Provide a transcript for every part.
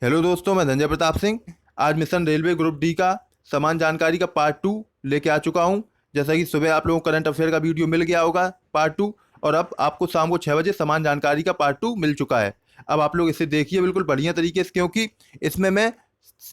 Hello दोस्तों, मैं धनंजय प्रताप सिंह। आज मिशन रेलवे ग्रुप डी का समान जानकारी का पार्ट 2 लेके आ चुका हूं। जैसा कि सुबह आप लोगों को करंट अफेयर का वीडियो मिल गया होगा पार्ट 2, और अब आपको शाम को 6 बजे समान जानकारी का पार्ट 2 मिल चुका है। अब आप लोग इसे देखिए बिल्कुल बढ़िया तरीके से, क्योंकि इसमें मैं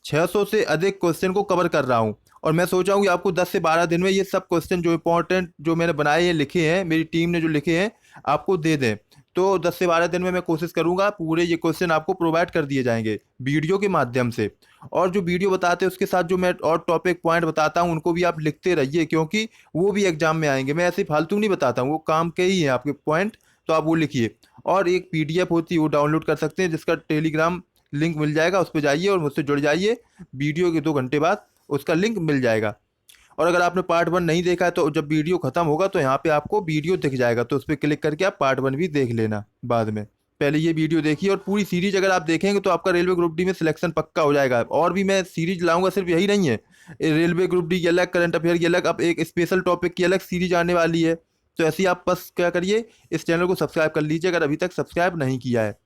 600 से अधिक क्वेश्चन को कवर कर रहा हूँ। और मैं सोचा हूँ कि आपको 10 से 12 दिन में ये सब क्वेश्चन जो इंपॉर्टेंट जो मैंने बनाए हैं, लिखे हैं, मेरी टीम ने जो लिखे हैं, आपको दे दें। तो 10 से 12 दिन में मैं कोशिश करूंगा पूरे ये क्वेश्चन आपको प्रोवाइड कर दिए जाएंगे वीडियो के माध्यम से। और जो वीडियो बताते हैं उसके साथ जो मैं और टॉपिक पॉइंट बताता हूँ उनको भी आप लिखते रहिए, क्योंकि वो भी एग्जाम में आएंगे। मैं ऐसे फालतू नहीं बताता हूँ, वो काम के ही हैं आपके पॉइंट, तो आप वो लिखिए। और एक पीडीएफ होती है वो डाउनलोड कर सकते हैं, जिसका टेलीग्राम लिंक मिल जाएगा, उस पर जाइए और मुझसे जुड़ जाइए। वीडियो के 2 घंटे बाद उसका लिंक मिल जाएगा। और अगर आपने पार्ट 1 नहीं देखा है तो जब वीडियो खत्म होगा तो यहाँ पे आपको वीडियो दिख जाएगा, तो उस पर क्लिक करके आप पार्ट 1 भी देख लेना बाद में। पहले ये वीडियो देखिए, और पूरी सीरीज अगर आप देखेंगे तो आपका रेलवे ग्रुप डी में सिलेक्शन पक्का हो जाएगा। और भी मैं सीरीज लाऊंगा, सिर्फ यही नहीं है। रेलवे ग्रुप डी की अलग, करंट अफेयर की अलग, अब एक स्पेशल टॉपिक की अलग सीरीज आने वाली है। तो ऐसे ही आप बस क्या करिए, इस चैनल को सब्सक्राइब कर लीजिए अगर अभी तक सब्सक्राइब नहीं किया है।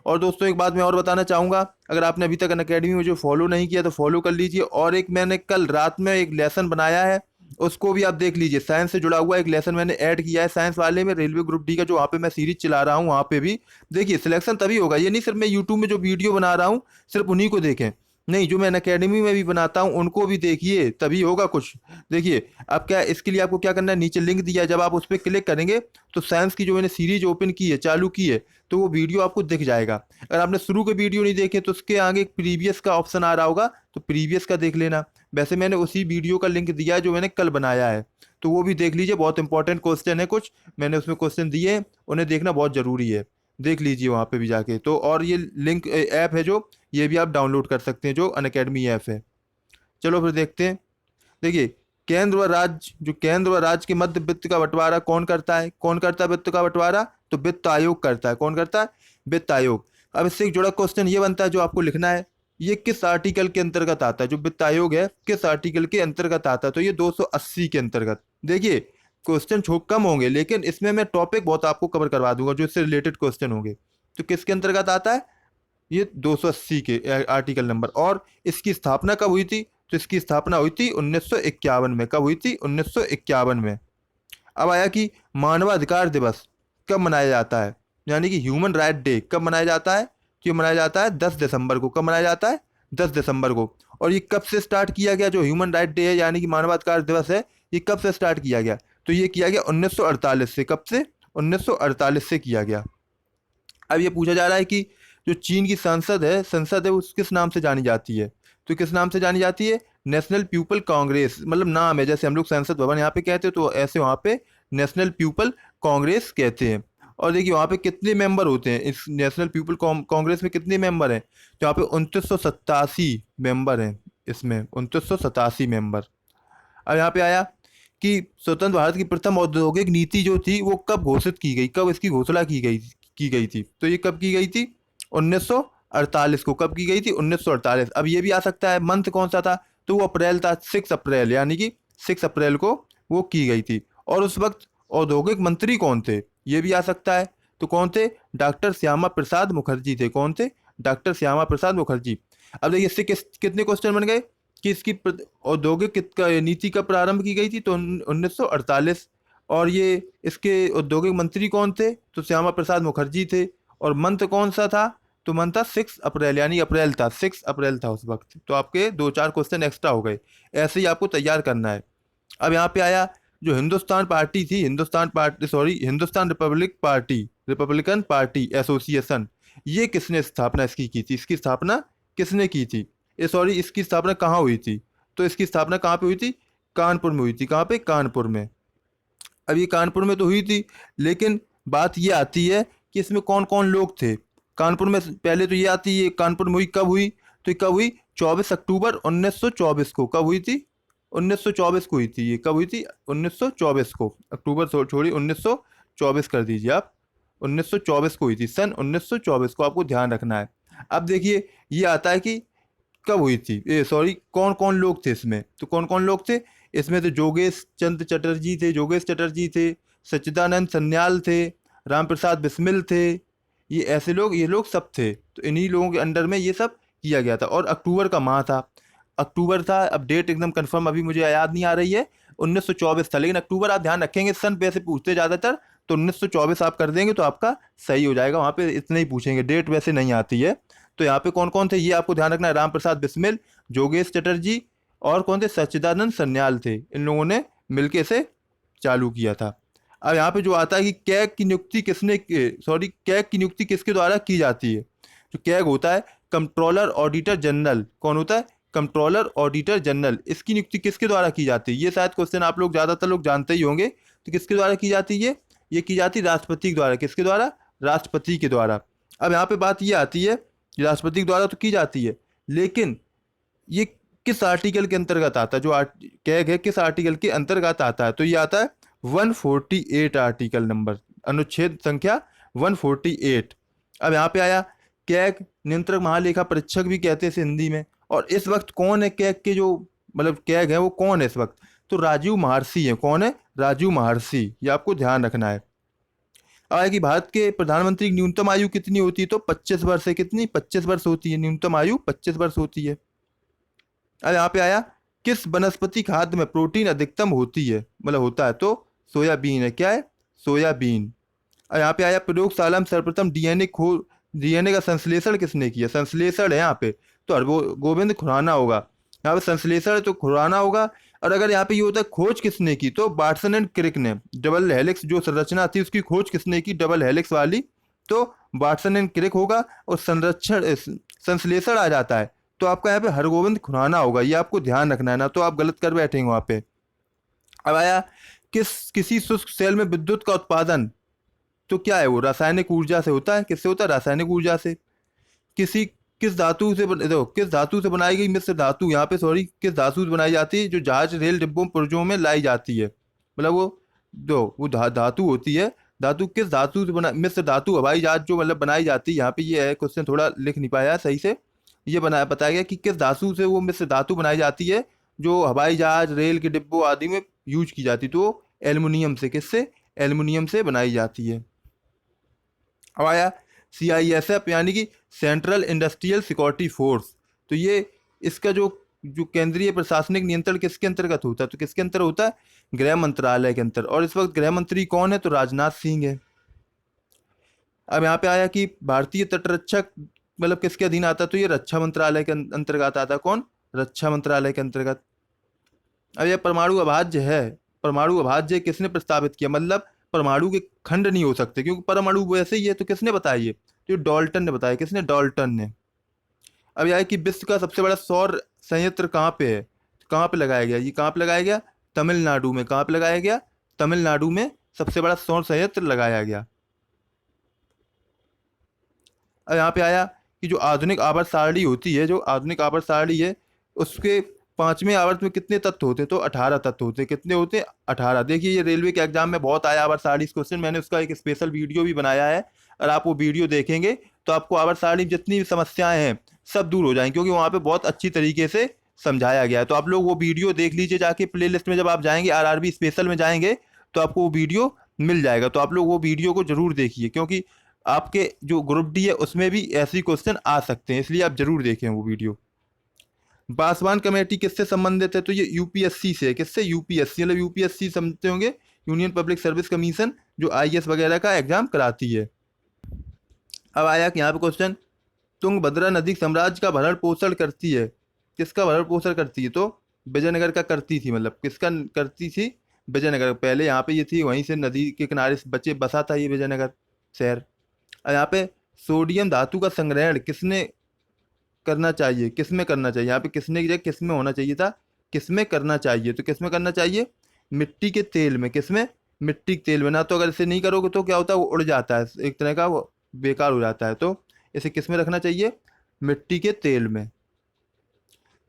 और दोस्तों एक बात मैं और बताना चाहूँगा, अगर आपने अभी तक अनअकैडमी में जो फॉलो नहीं किया तो फॉलो कर लीजिए। और एक मैंने कल रात में एक लेसन बनाया है, उसको भी आप देख लीजिए। साइंस से जुड़ा हुआ एक लेसन मैंने ऐड किया है साइंस वाले में, रेलवे ग्रुप डी का, जो वहाँ पे मैं सीरीज चला रहा हूँ। वहाँ पे भी देखिए, सिलेक्शन तभी होगा। ये नहीं सिर्फ मैं यूट्यूब में जो वीडियो बना रहा हूँ सिर्फ उन्हीं को देखें, नहीं, जो मैं अकेडमी में भी बनाता हूँ उनको भी देखिए, तभी होगा कुछ। देखिए, अब क्या इसके लिए आपको क्या करना है, नीचे लिंक दिया है, जब आप उस पर क्लिक करेंगे तो साइंस की जो मैंने सीरीज ओपन की है, चालू की है, तो वो वीडियो आपको दिख जाएगा। अगर आपने शुरू के वीडियो नहीं देखे तो उसके आगे एक प्रीवियस का ऑप्शन आ रहा होगा, तो प्रीवियस का देख लेना। वैसे मैंने उसी वीडियो का लिंक दिया है जो मैंने कल बनाया है, तो वो भी देख लीजिए। बहुत इंपॉर्टेंट क्वेश्चन है, कुछ मैंने उसमें क्वेश्चन दिए हैं, उन्हें देखना बहुत ज़रूरी है। देख लीजिए वहाँ पे भी जाके तो। और ये लिंक ऐप है जो, ये भी आप डाउनलोड कर सकते हैं, जो अनअकैडमी ऐप है। चलो फिर देखते हैं। देखिए, केंद्र व राज्य, जो केंद्र व राज्य के मध्य वित्त का बंटवारा कौन करता है? कौन करता है वित्त का बंटवारा? तो वित्त आयोग करता है। कौन करता है? वित्त आयोग। अब इससे एक जुड़ा क्वेश्चन ये बनता है जो आपको लिखना है, ये किस आर्टिकल के अंतर्गत आता है? जो वित्त आयोग है किस आर्टिकल के अंतर्गत आता है? तो ये 280 के अंतर्गत। देखिए, क्वेश्चन छोक कम होंगे, लेकिन इसमें मैं टॉपिक बहुत आपको कवर करवा दूंगा जो इससे रिलेटेड क्वेश्चन होंगे। तो किसके अंतर्गत आता है? ये 280 के आर्टिकल नंबर। और इसकी स्थापना कब हुई थी? तो इसकी स्थापना हुई थी 1951 में। कब हुई थी? 1951 में। अब आया कि मानवाधिकार दिवस कब मनाया जाता है, यानी कि ह्यूमन राइट डे कब मनाया जाता है? तो ये मनाया जाता है 10 दिसंबर को। कब मनाया जाता है? 10 दिसंबर को। और ये कब से स्टार्ट किया गया? जो ह्यूमन राइट डे है यानी कि मानवाधिकार दिवस है, ये कब से स्टार्ट किया गया? तो ये किया गया 1948 से। कब से? 1948 से किया गया। अब ये पूछा जा रहा है कि जो चीन की संसद है वो किस नाम से जानी जाती है? तो किस नाम से जानी जाती है? नेशनल पीपल कांग्रेस, मतलब नाम है। जैसे हम लोग संसद भवन यहाँ पे कहते हैं, तो ऐसे वहाँ पे नेशनल पीपल कांग्रेस कहते हैं। और देखिए वहाँ पे कितने मेंबर होते हैं, इस नेशनल पीपल कांग्रेस में कितने मेंबर हैं? तो यहाँ पे 2987 मेंबर हैं। इसमें 2987 मेंबर। अब यहाँ पे आया कि स्वतंत्र भारत की प्रथम औद्योगिक नीति जो थी वो कब घोषित की गई, कब इसकी घोषणा की गई थी? तो ये कब की गई थी? 1948 को। कब की गई थी? 1948। अब ये भी आ सकता है मंथ कौन सा था, तो वो अप्रैल था, 6 अप्रैल, यानी कि 6 अप्रैल को वो की गई थी। और उस वक्त औद्योगिक मंत्री कौन थे? ये भी आ सकता है। तो कौन थे? डॉक्टर श्यामा प्रसाद मुखर्जी थे। कौन थे? डॉक्टर श्यामा प्रसाद मुखर्जी। अब देखिए, इससे कितने क्वेश्चन बन गए कि इसकी औद्योगिक नीति कब प्रारंभ की गई थी? तो 1948। और ये इसके औद्योगिक मंत्री कौन थे? तो श्यामा प्रसाद मुखर्जी थे। और मंथ कौन सा था? तो मंथ था 6 अप्रैल, यानी अप्रैल था, 6 अप्रैल था उस वक्त। तो आपके 2-4 क्वेश्चन एक्स्ट्रा हो गए। ऐसे ही आपको तैयार करना है। अब यहाँ पे आया, जो हिंदुस्तान पार्टी थी, हिंदुस्तान रिपब्लिकन पार्टी एसोसिएशन, ये किसने स्थापना इसकी की थी? इसकी स्थापना किसने की थी? इसकी स्थापना कहाँ हुई थी? तो इसकी स्थापना कहाँ पे हुई थी? कानपुर में हुई थी। कहाँ पे? कानपुर में। अब ये कानपुर में तो हुई थी, लेकिन बात ये आती है कि इसमें कौन कौन लोग थे कानपुर में। पहले तो ये आती है कानपुर में हुई कब हुई, तो ये कब हुई? 24 अक्टूबर 1924 को। कब हुई थी? 1924 को हुई थी। ये कब हुई थी? 1924 को। अक्टूबर छोड़िए, 1924 कर दीजिए आप। 1924 को हुई थी, सन 1924 को आपको ध्यान रखना है। अब देखिए, ये आता है कि कब हुई थी, कौन कौन लोग थे इसमें। तो कौन कौन लोग थे इसमें? तो जोगेश चटर्जी थे, सच्चिदानंद सन्याल थे, राम प्रसाद बिस्मिल थे। ये ऐसे लोग, ये लोग सब थे। तो इन्हीं लोगों के अंडर में ये सब किया गया था। और अक्टूबर का माह था, अक्टूबर था। अब डेट एकदम कंफर्म अभी मुझे याद नहीं आ रही है, 1924 था, लेकिन अक्टूबर आप ध्यान रखेंगे, सन वैसे पूछते ज़्यादातर, तो 1924 आप कर देंगे तो आपका सही हो जाएगा। वहाँ पे इतने ही पूछेंगे, डेट वैसे नहीं आती है। तो यहाँ पे कौन कौन थे ये आपको ध्यान रखना है, राम प्रसाद बिस्मिल, जोगेश चटर्जी और कौन थे, सच्चिदानंद सन्याल थे। इन लोगों ने मिलके इसे चालू किया था। अब यहाँ पे जो आता है कि कैग की नियुक्ति कैग की नियुक्ति किसके द्वारा की जाती है। जो कैग होता है, कंट्रोलर ऑडिटर जनरल, कौन होता है, कंट्रोलर ऑडिटर जनरल, इसकी नियुक्ति किसके द्वारा की जाती है। ये शायद क्वेश्चन आप लोग ज़्यादातर लोग जानते ही होंगे। तो किसके द्वारा की जाती है, ये की जाती है राष्ट्रपति के द्वारा। किसके द्वारा, राष्ट्रपति के द्वारा। अब यहाँ पे बात ये आती है कि राष्ट्रपति के द्वारा तो की जाती है, लेकिन ये किस आर्टिकल के अंतर्गत आता है, जो कैग है किस आर्टिकल के अंतर्गत आता है। तो ये आता है 148 आर्टिकल नंबर, अनुच्छेद संख्या 148। अब यहाँ पे आया कैग नियंत्रक महालेखा परीक्षक भी कहते हैं इसे हिंदी में। और इस वक्त कौन है कैग के जो मतलब कैग है वो कौन है इस वक्त, तो राजीव महर्षि है। कौन है, राजीव महर्षि, ये आपको ध्यान रखना है। अब आया कि भारत के प्रधानमंत्री की न्यूनतम आयु कितनी होती है, तो 25 वर्ष है। कितनी, 25 वर्ष होती है, न्यूनतम आयु 25 वर्ष होती है। अब यहाँ पे आया किस वनस्पति खाद्य में प्रोटीन अधिकतम होती है, मतलब होता है, तो सोयाबीन है। क्या है, सोयाबीन। अब यहाँ पे आया प्रयोगशाला में सर्वप्रथम डीएनए का संश्लेषण किसने किया, संश्लेषण है यहाँ पे, तो गोविंद खुराना होगा। यहाँ पे संश्लेषण है तो खुराना होगा। और अगर यहाँ पे ये होता है खोज किसने की, तो वाटसन एंड क्रिक ने। डबल हेलिक्स जो संरचना थी उसकी खोज किसने की, डबल हेलिक्स वाली, तो वाटसन एंड क्रिक होगा। और संश्लेषण आ जाता है तो आपका यहाँ पे हरगोविंद खुराना होगा। ये आपको ध्यान रखना है ना, तो आप गलत कर बैठेंगे वहाँ पे। अब आया किसी शुष्क सेल में विद्युत का उत्पादन, तो क्या है वो, रासायनिक ऊर्जा से होता है। किससे होता है, रासायनिक ऊर्जा से। किस धातु से देखो किस धातु से बनाई गई मिश्र धातु, यहाँ पे सॉरी, किस धातु से बनाई जाती है जो जहाज रेल डिब्बों पुर्जों में लाई जाती है, मतलब वो धातु होती है। धातु किस धातु से बना, मिश्र धातु हवाई जहाज जो मतलब बनाई जाती है। यहाँ पे ये है क्वेश्चन, थोड़ा लिख नहीं पाया सही से। ये बताया गया कि किस धातु से वो मिश्र धातु बनाई जाती है जो हवाई जहाज रेल के डिब्बों आदि में यूज की जाती है, तो एल्युमिनियम से। किससे, एल्युमिनियम से बनाई जाती है। अब आया CISF यानी कि सेंट्रल इंडस्ट्रियल सिक्योरिटी फोर्स, तो ये इसका जो जो केंद्रीय प्रशासनिक नियंत्रण किसके अंतर्गत होता है, तो किसके अंतर होता है, गृह मंत्रालय के अंतर। और इस वक्त गृह मंत्री कौन है, तो राजनाथ सिंह है। अब यहाँ पे आया कि भारतीय तटरक्षक मतलब किसके अधीन आता है, तो ये रक्षा मंत्रालय के अंतर्गत आता है। कौन, रक्षा मंत्रालय के अंतर्गत। अब यह परमाणु अभाज्य है, परमाणु अभाज्य किसने प्रस्तावित किया, मतलब परमाणु के खंड नहीं हो सकते क्योंकि परमाणु वैसे ही है, तो किसने बताया ये, तो डाल्टन ने बताया। किसने, डाल्टन ने। अब यह है कि विश्व का सबसे बड़ा सौर संयंत्र कहाँ पे है, कहाँ पे लगाया गया, ये कहाँ पे लगाया गया, तमिलनाडु में। कहाँ पे लगाया गया, तमिलनाडु में सबसे बड़ा सौर संयंत्र लगाया गया। अब यहाँ पे आया कि जो आधुनिक आवर्त सारणी होती है, जो आधुनिक आवर्त सारणी है उसके 5वें आवर्त में कितने तत्व होते हैं, तो 18 तत्व होते हैं। कितने होते हैं, 18। देखिए ये रेलवे के एग्जाम में बहुत आया आवर्त सारणी क्वेश्चन, मैंने उसका एक स्पेशल वीडियो भी बनाया है। और आप वो वीडियो देखेंगे तो आपको आवर्त सारणी जितनी भी समस्याएं हैं सब दूर हो जाएंगी, क्योंकि वहाँ पे बहुत अच्छी तरीके से समझाया गया है। तो आप लोग वो वीडियो देख लीजिए जाके, प्ले लिस्ट में जब आप जाएंगे RRB स्पेशल में जाएंगे तो आपको वो वीडियो मिल जाएगा। तो आप लोग वो वीडियो को जरूर देखिए, क्योंकि आपके जो ग्रुप डी है उसमें भी ऐसे क्वेश्चन आ सकते हैं, इसलिए आप जरूर देखें वो वीडियो। पासवान कमेटी किससे संबंधित है, तो ये यूपीएससी से। किससे, यूपीएससी, मतलब यूपीएससी समझते होंगे, यूनियन पब्लिक सर्विस कमीशन, जो IAS वगैरह का एग्जाम कराती है। अब आया कि यहाँ पे क्वेश्चन, तुंगभद्रा नदी साम्राज्य का भरण पोषण करती है। किसका भरण पोषण करती है, तो विजयनगर का करती थी, मतलब किसका करती थी, विजयनगर। पहले यहाँ पे ये थी, वहीं से नदी के किनारे से बसा था ये विजयनगर शहर। और यहाँ पे सोडियम धातु का संग्रहण किसने करना चाहिए, किसमें करना चाहिए, यहाँ पे किसने की जगह किसमें होना चाहिए था, किसमें करना चाहिए, तो किसमें करना चाहिए, मिट्टी के तेल में। किसमें, मिट्टी के तेल में ना। तो अगर इसे नहीं करोगे तो क्या होता है, वो उड़ जाता है, एक तरह का वो बेकार हो जाता है। तो इसे किसमें रखना चाहिए, मिट्टी के तेल में।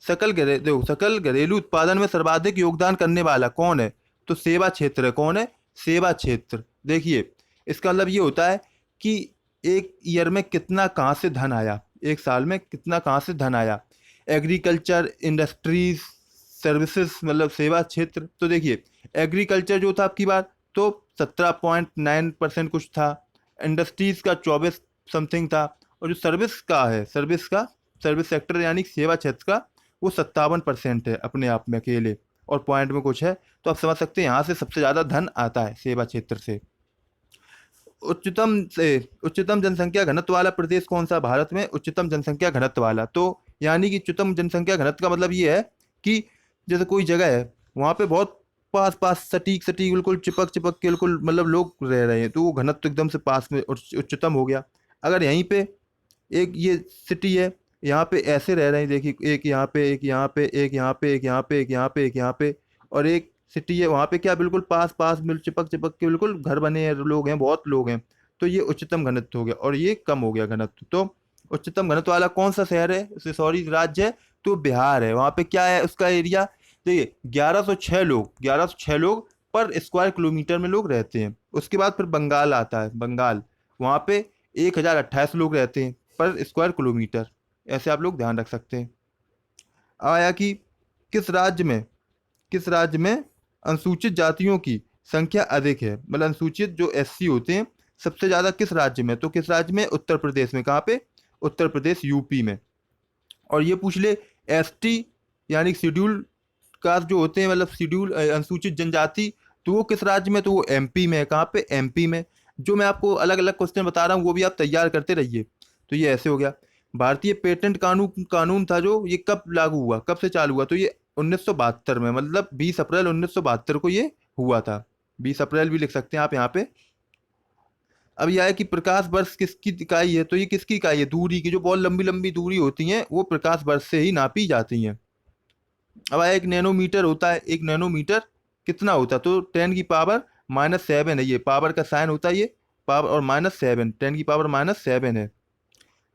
सकल घरेलू उत्पादन में सर्वाधिक योगदान करने वाला कौन है, तो सेवा क्षेत्र है। कौन है, सेवा क्षेत्र। देखिए इसका मतलब ये होता है कि एक ईयर में कितना कहाँ से धन आया, एक साल में कितना कहाँ से धन आया। एग्रीकल्चर, इंडस्ट्रीज, सर्विसेज, मतलब सेवा क्षेत्र। तो देखिए एग्रीकल्चर जो था आपकी बात, तो 17.9% कुछ था। इंडस्ट्रीज का 24 समथिंग था। और जो सर्विस का है, सर्विस का सर्विस सेक्टर यानी सेवा क्षेत्र का वो 57% है अपने आप में अकेले, और पॉइंट में कुछ है। तो आप समझ सकते हैं यहाँ से सबसे ज़्यादा धन आता है सेवा क्षेत्र से। उच्चतम जनसंख्या घनत्व वाला प्रदेश कौन सा भारत में? उच्चतम जनसंख्या घनत्व वाला, तो यानी कि उच्चतम जनसंख्या घनत्व का मतलब ये है कि जैसे कोई जगह है वहाँ पे बहुत पास पास सटीक सटीक बिल्कुल चिपक चिपक के बिल्कुल मतलब लोग रह रहे हैं, तो वो घनत्व एकदम से पास में उच्चतम हो गया। अगर यहीं पे एक ये सिटी है, यहाँ पे ऐसे रह रहे हैं, देखिए एक यहाँ पे, एक यहाँ पे, एक यहाँ पे, एक यहाँ पे, एक यहाँ पे, एक यहाँ पे, और एक सिटी है वहाँ पे क्या बिल्कुल पास पास मिल चिपक चिपक के बिल्कुल घर बने हैं, लोग हैं, बहुत लोग हैं। तो ये उच्चतम घनत्व हो गया और ये कम हो गया घनत्व। तो उच्चतम घनत्व वाला कौन सा शहर है, सॉरी राज्य है? तो बिहार है। वहाँ पे क्या है उसका एरिया? देखिए 1106 लोग पर स्क्वायर किलोमीटर में लोग रहते हैं। उसके बाद फिर बंगाल आता है, बंगाल, वहाँ पे 1028 लोग रहते हैं पर स्क्वायर किलोमीटर। ऐसे आप लोग ध्यान रख सकते हैं। अब आया कि किस राज्य में अनुसूचित जातियों की संख्या अधिक है, मतलब अनुसूचित जो एससी होते हैं सबसे ज्यादा किस राज्य में? तो किस राज्य में? उत्तर प्रदेश में। कहाँ पे? उत्तर प्रदेश, यूपी में। और ये पूछ ले एसटी यानी शेड्यूल कास्ट जो होते हैं, मतलब शेड्यूल अनुसूचित जनजाति, तो वो किस राज्य में? तो वो एमपी में है। कहाँ पे? एमपी में। जो मैं आपको अलग अलग क्वेश्चन बता रहा हूँ वो भी आप तैयार करते रहिए। तो ये ऐसे हो गया। भारतीय पेटेंट कानून था जो, ये कब लागू हुआ, कब से चालू हुआ? तो ये 1972 में, मतलब 20 अप्रैल 1972 को ये हुआ था। 20 अप्रैल भी लिख सकते हैं आप यहाँ पे। अब यह है कि प्रकाश वर्ष किसकी इकाई है? तो ये किसकी इकाई है? दूरी की। जो बहुत लंबी लंबी दूरी होती हैं वो प्रकाश वर्ष से ही नापी जाती हैं। अब आया एक नैनोमीटर होता है। एक नैनोमीटर कितना होता है? तो 10⁻⁻7 है, ये पावर का साइन होता है, ये पावर और -7, 10⁻⁻7 है।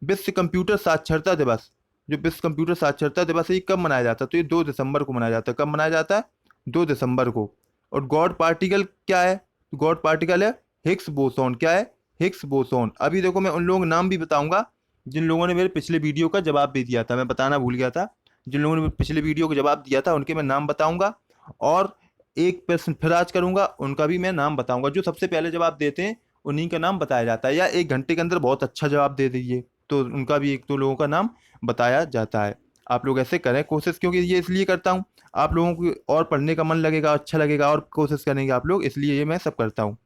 विश्व कंप्यूटर साक्षरता दिवस, जो विश्व कंप्यूटर साक्षरता दिवस है, ये कब मनाया जाता है? तो ये 2 दिसंबर को मनाया जाता है। कब मनाया जाता है? 2 दिसंबर को। और गॉड पार्टिकल क्या है? गॉड पार्टिकल है हिग्स बोसोन। क्या है? Higgs boson. अभी देखो मैं उन लोगों के नाम भी बताऊंगा जिन लोगों ने मेरे पिछले वीडियो का जवाब भी दिया था, मैं बताना भूल गया था। जिन लोगों ने पिछले वीडियो को जवाब दिया था उनके मैं नाम बताऊंगा, और एक प्रश्न फिर आज करूंगा, उनका भी मैं नाम बताऊंगा। जो सबसे पहले जवाब देते हैं उन्हीं का नाम बताया जाता है, या 1 घंटे के अंदर बहुत अच्छा जवाब दे दीजिए तो उनका भी 1-2 लोगों का नाम बताया जाता है। आप लोग ऐसे करें कोशिश, क्योंकि ये इसलिए करता हूँ आप लोगों को और पढ़ने का मन लगेगा, अच्छा लगेगा और कोशिश करेंगे आप लोग, इसलिए ये मैं सब करता हूँ।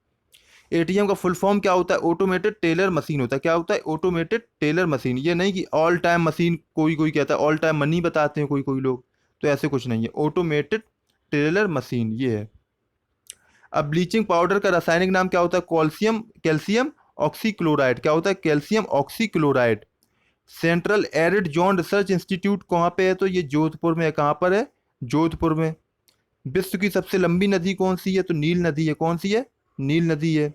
एटीएम का फुल फॉर्म क्या होता है? ऑटोमेटेड टेलर मशीन होता है। क्या होता है? Automated teller machine. ये नहीं कि ऑल टाइम मशीन, कोई कोई कहता है ऑल टाइम मनी बताते हैं कोई कोई लोग, तो ऐसे कुछ नहीं है। ऑटोमेटेड टेलर मशीन ये है। अब ब्लीचिंग पाउडर का रासायनिक नाम क्या होता है? Calcium oxychloride. क्या होता है? Calcium oxychloride. Central arid zone research institute कहाँ पे है? तो ये जोधपुर में है। कहाँ पर है? जोधपुर में। विश्व की सबसे लंबी नदी कौन सी है? तो नील नदी है। कौन सी है? नील नदी है।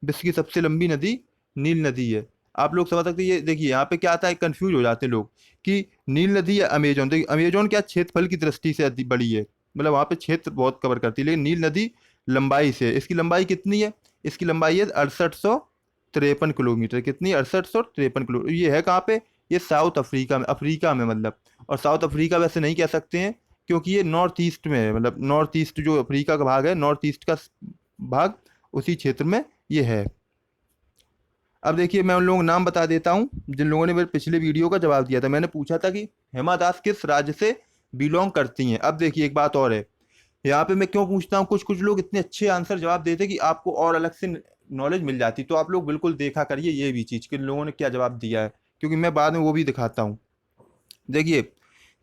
विश्व की सबसे लंबी नदी नील नदी है। आप लोग समझ सकते हैं। ये देखिए यहाँ पे क्या आता है, कंफ्यूज हो जाते हैं लोग कि नील नदी या अमेजोन। देखिए अमेजोन क्या क्षेत्रफल की दृष्टि से बड़ी है, मतलब वहाँ पे क्षेत्र बहुत कवर करती है, लेकिन नील नदी लंबाई से, इसकी लंबाई कितनी है? इसकी लंबाई है 6853 किलोमीटर। कितनी? 6853 किलोमीटर। ये है कहाँ पे? ये साउथ अफ्रीका में, मतलब। और साउथ अफ्रीका वैसे नहीं कह सकते हैं क्योंकि ये नॉर्थ ईस्ट में है, मतलब नॉर्थ ईस्ट जो अफ्रीका का भाग है, नॉर्थ ईस्ट का भाग उसी क्षेत्र में ये है। अब देखिए मैं उन लोगों के नाम बता देता हूँ जिन लोगों ने मेरे पिछले वीडियो का जवाब दिया था। मैंने पूछा था कि हेमा दास किस राज्य से बिलोंग करती हैं। अब देखिए एक बात और है, यहाँ पे मैं क्यों पूछता हूँ, कुछ कुछ लोग इतने अच्छे आंसर जवाब देते कि आपको और अलग से नॉलेज मिल जाती। तो आप लोग बिल्कुल देखा करिए ये भी चीज़ कि लोगों ने क्या जवाब दिया है, क्योंकि मैं बाद में वो भी दिखाता हूँ। देखिए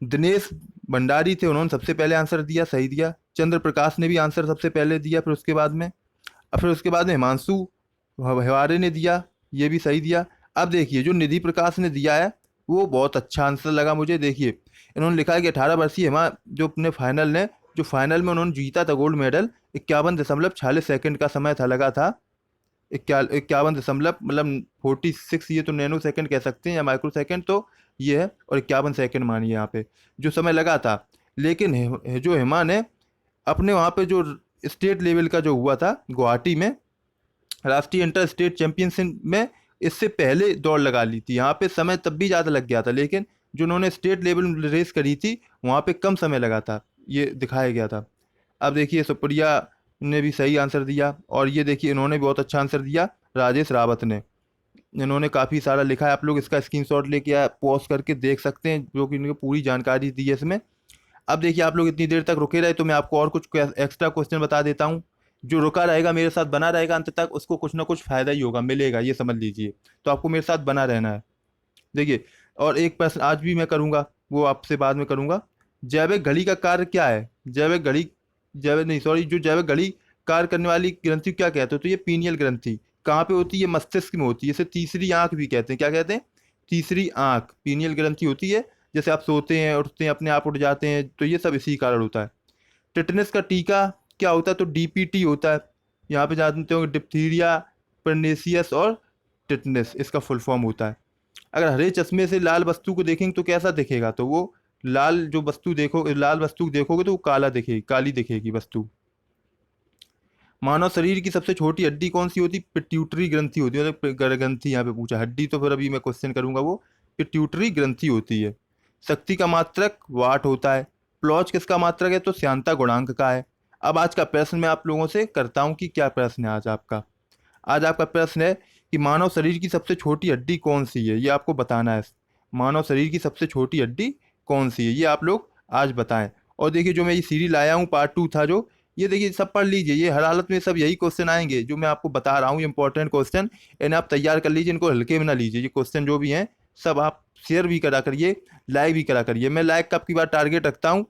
दिनेश भंडारी थे, उन्होंने सबसे पहले आंसर दिया, सही दिया। चंद्र प्रकाश ने भी आंसर सबसे पहले दिया, फिर उसके बाद में हिमांशु हेवारे ने दिया, ये भी सही दिया। अब देखिए जो निधि प्रकाश ने दिया है वो बहुत अच्छा आंसर लगा मुझे। देखिए इन्होंने लिखा है कि 18 वर्षीय हेमा जो अपने फाइनल में उन्होंने जीता था गोल्ड मेडल, 51.46 सेकंड का समय था, लगा था 51 दशमलव मतलब 46, ये तो नैनो सेकंड कह सकते हैं या माइक्रो सेकंड, तो ये है। और 51 सेकंड मानिए यहाँ पे जो समय लगा था। लेकिन जो हेमा ने अपने वहाँ पे जो स्टेट लेवल का जो हुआ था गुवाहाटी में, राष्ट्रीय इंटर स्टेट चैंपियनशिप में, इससे पहले दौड़ लगा ली थी। यहाँ पे समय तब भी ज़्यादा लग गया था, लेकिन जो उन्होंने स्टेट लेवल रेस करी थी वहाँ पे कम समय लगा था, ये दिखाया गया था। अब देखिए सुप्रिया ने भी सही आंसर दिया, और ये देखिए इन्होंने भी बहुत अच्छा आंसर दिया, राजेश रावत ने। इन्होंने काफ़ी सारा लिखा है, आप लोग इसका स्क्रीनशॉट लेके पॉज करके देख सकते हैं, जो कि इन्होंने पूरी जानकारी दी है इसमें। अब देखिए, आप लोग इतनी देर तक रुके रहे तो मैं आपको और कुछ एक्स्ट्रा क्वेश्चन बता देता हूँ। जो रुका रहेगा, मेरे साथ बना रहेगा अंत तक, उसको कुछ ना कुछ फायदा ही होगा, मिलेगा, ये समझ लीजिए। तो आपको मेरे साथ बना रहना है। देखिए, और एक प्रश्न आज भी मैं करूंगा, वो आपसे बाद में करूंगा। जैविक घड़ी का कार्य क्या है? जैविक घड़ी, जैविक नहीं, सॉरी, जो जैविक घड़ी कार्य करने वाली ग्रंथि क्या कहते हैं? तो ये पीनियल ग्रंथि। कहाँ पे होती है? मस्तिष्क में होती है। इसे तीसरी आंख भी कहते हैं। क्या कहते हैं? तीसरी आंख पीनियल ग्रंथि होती है। जैसे आप सोते हैं, उठते हैं, अपने आप उठ जाते हैं, तो ये सब इसी कारण होता है। टिटनेस का टीका क्या होता है? तो डीपीटी होता है। यहाँ पे जानते हो, डिप्थीरिया, परनेसियस और टिटनेस, इसका फुल फॉर्म होता है। अगर हरे चश्मे से लाल वस्तु को देखेंगे तो कैसा दिखेगा? तो वो लाल जो वस्तु देखो, लाल वस्तु देखोगे तो वो काला दिखेगी, काली दिखेगी वस्तु। मानव शरीर की सबसे छोटी हड्डी कौन सी होती? पिट्यूटरी ग्रंथि होती है। मतलब ग्रंथि यहाँ पे पूछा, हड्डी तो फिर अभी मैं क्वेश्चन करूंगा, वो पिट्यूटरी ग्रंथि होती है। शक्ति का मात्रक वाट होता है। प्लॉच किसका मात्रक है? तो श्यानता गुणांक का है। अब आज का प्रश्न मैं आप लोगों से करता हूँ कि क्या प्रश्न है आज आपका। आज आपका प्रश्न है कि मानव शरीर की सबसे छोटी हड्डी कौन सी है, ये आपको बताना है। मानव शरीर की सबसे छोटी हड्डी कौन सी है, ये आप लोग आज बताएं। और देखिए, जो मैं ये सीरीज लाया हूँ, पार्ट 2 था जो, ये देखिए सब पढ़ लीजिए। ये हर हालत में सब यही क्वेश्चन आएंगे जो मैं आपको बता रहा हूँ, ये इंपॉर्टेंट क्वेश्चन। इन्हें आप तैयार कर लीजिए, इनको हल्के में ना लीजिए। ये क्वेश्चन जो भी हैं सब आप शेयर भी करा करिए, लाइक भी करा करिए। मैं लाइक का आपकी बार टारगेट रखता हूँ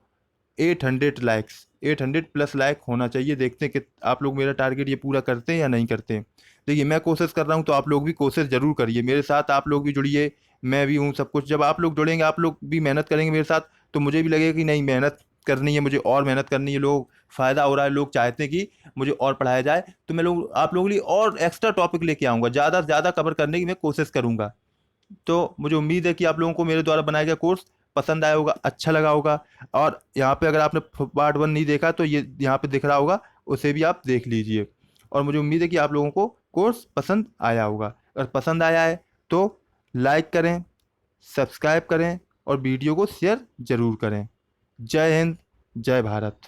800 लाइक्स, 800+ लाइक होना चाहिए। देखते हैं कि आप लोग मेरा टारगेट ये पूरा करते हैं या नहीं करते हैं। देखिए, मैं कोशिश कर रहा हूँ, तो आप लोग भी कोशिश जरूर करिए मेरे साथ। आप लोग भी जुड़िए, मैं भी हूँ सब कुछ। जब आप लोग जुड़ेंगे, आप लोग भी मेहनत करेंगे मेरे साथ, तो मुझे भी लगेगा कि नहीं, मेहनत करनी है मुझे, और मेहनत करनी है। लोग फ़ायदा हो रहा है, लोग चाहते हैं कि मुझे और पढ़ाया जाए, तो मैं लोग आप लोगों के लिए और एक्स्ट्रा टॉपिक लेके आऊँगा, ज़्यादा से ज़्यादा कवर करने की मैं कोशिश करूँगा। तो मुझे उम्मीद है कि आप लोगों को मेरे द्वारा बनाया गया कोर्स पसंद आया होगा, अच्छा लगा होगा। और यहाँ पे अगर आपने पार्ट 1 नहीं देखा तो ये यहाँ पे दिख रहा होगा, उसे भी आप देख लीजिए। और मुझे उम्मीद है कि आप लोगों को कोर्स पसंद आया होगा। अगर पसंद आया है तो लाइक करें, सब्सक्राइब करें और वीडियो को शेयर ज़रूर करें। जय हिंद, जय भारत।